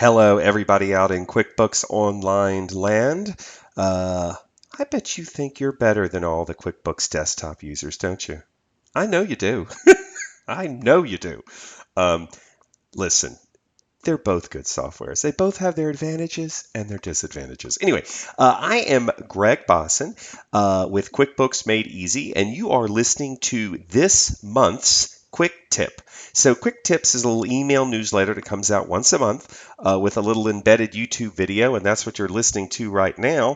Hello, everybody out in QuickBooks Online land. I bet you think you're better than all the QuickBooks desktop users, don't you? I know you do. I know you do. Um, Listen, they're both good softwares. They both have their advantages and their disadvantages. Anyway, I am Greg Bosson with QuickBooks Made Easy, and you are listening to this month's Quick Tip. So, Quick Tips is a little email newsletter that comes out once a month with a little embedded YouTube video, and that's what you're listening to right now.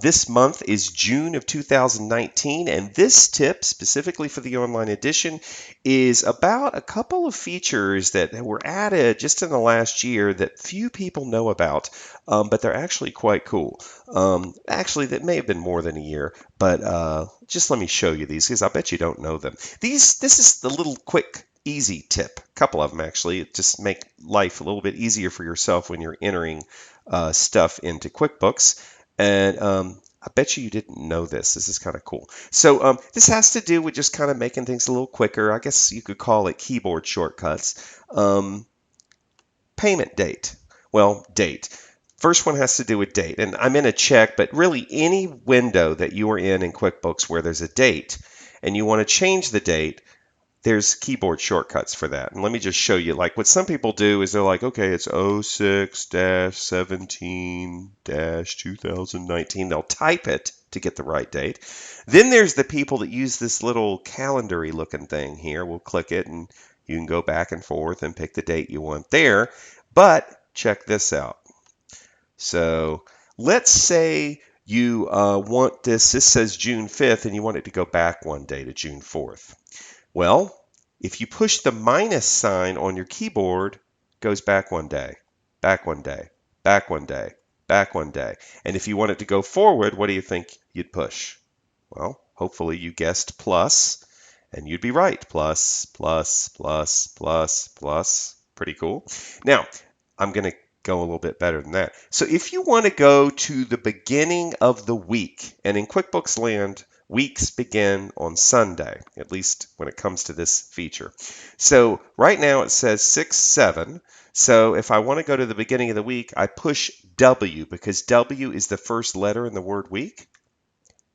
This month is June of 2019, and this tip, specifically for the online edition, is about a couple of features that were added just in the last year that few people know about, but they're actually quite cool. Actually, that may have been more than a year, but just let me show you these because I bet you don't know them. This is the little quick, easy tip. A couple of them actually. Just make life a little bit easier for yourself when you're entering stuff into QuickBooks. And I bet you didn't know this. This is kind of cool. So this has to do with just kind of making things a little quicker. I guess you could call it keyboard shortcuts. Payment date. Well, date. First one has to do with date. And I'm in a check, but really any window that you are in QuickBooks where there's a date and you want to change the date, there's keyboard shortcuts for that. And let me just show you, like what some people do is they're like, okay, it's 06-17-2019. They'll type it to get the right date. Then there's the people that use this little calendar-y looking thing here. We'll click it and you can go back and forth and pick the date you want there. But check this out. So let's say you want this says June 5th and you want it to go back one day to June 4th. Well, if you push the minus sign on your keyboard, it goes back one day, back one day, back one day, back one day. And if you want it to go forward, what do you think you'd push? Well, hopefully you guessed plus, and you'd be right. Plus, plus, plus, plus, plus. Pretty cool. Now, I'm going to go a little bit better than that. So if you want to go to the beginning of the week, and in QuickBooks land, weeks begin on Sunday, at least when it comes to this feature. So right now it says 6-7. So if I want to go to the beginning of the week, I push W because W is the first letter in the word week.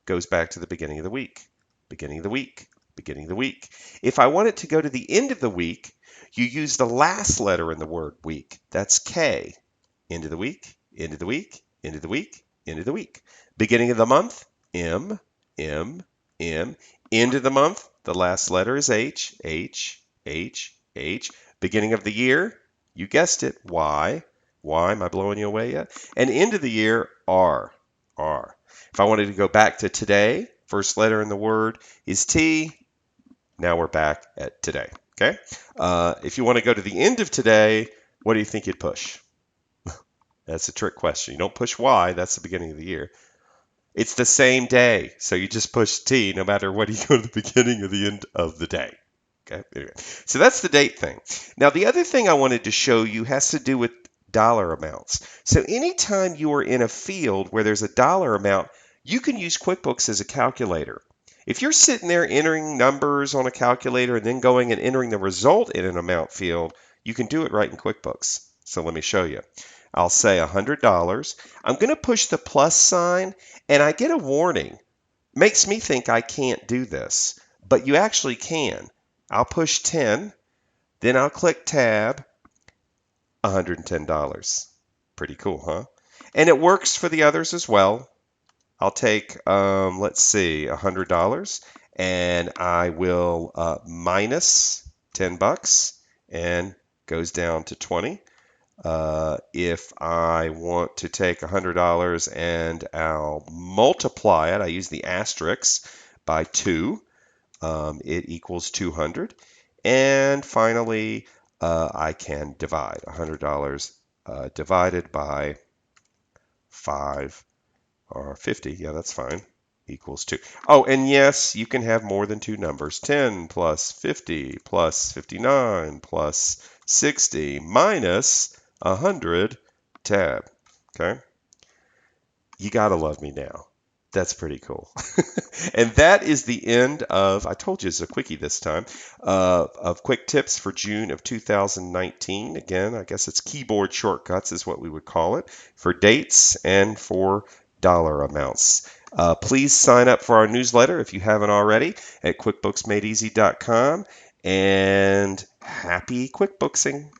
Goes back to the beginning of the week, beginning of the week, beginning of the week. If I want it to go to the end of the week, you use the last letter in the word week. That's K. End of the week, end of the week, end of the week, end of the week. Beginning of the month, M, M, M. End of the month, the last letter is H, H, H, H. Beginning of the year, you guessed it, Y. Y, am I blowing you away yet? And end of the year, R, R. If I wanted to go back to today, first letter in the word is T. Now we're back at today, okay? If you want to go to the end of today, what do you think you'd push? That's a trick question. You don't push Y, that's the beginning of the year. It's the same day, so you just push T no matter what you go to the beginning or the end of the day. Okay, anyway, so that's the date thing. Now, the other thing I wanted to show you has to do with dollar amounts. So anytime you are in a field where there's a dollar amount, you can use QuickBooks as a calculator. If you're sitting there entering numbers on a calculator and then going and entering the result in an amount field, you can do it right in QuickBooks. So let me show you. I'll say $100. I'm going to push the plus sign and I get a warning. Makes me think I can't do this, but you actually can. I'll push 10, then I'll click tab, $110. Pretty cool, huh? And it works for the others as well. I'll take, let's see, $100 and I will minus 10 bucks and goes down to 20. If I want to take $100 and I'll multiply it, I use the asterisk by 2, it equals 200. And finally, I can divide $100 divided by 5 or 50. Yeah, that's fine. Equals 2. Oh, and yes, you can have more than two numbers. 10 plus 50 plus 59 plus 60 minus 100 tab. Okay? You got to love me now. That's pretty cool. And that is the end of, I told you it's a quickie this time, of quick tips for June of 2019. Again, I guess it's keyboard shortcuts is what we would call it for dates and for dollar amounts. Please sign up for our newsletter if you haven't already at QuickBooksMadeEasy.com, and happy QuickBooksing.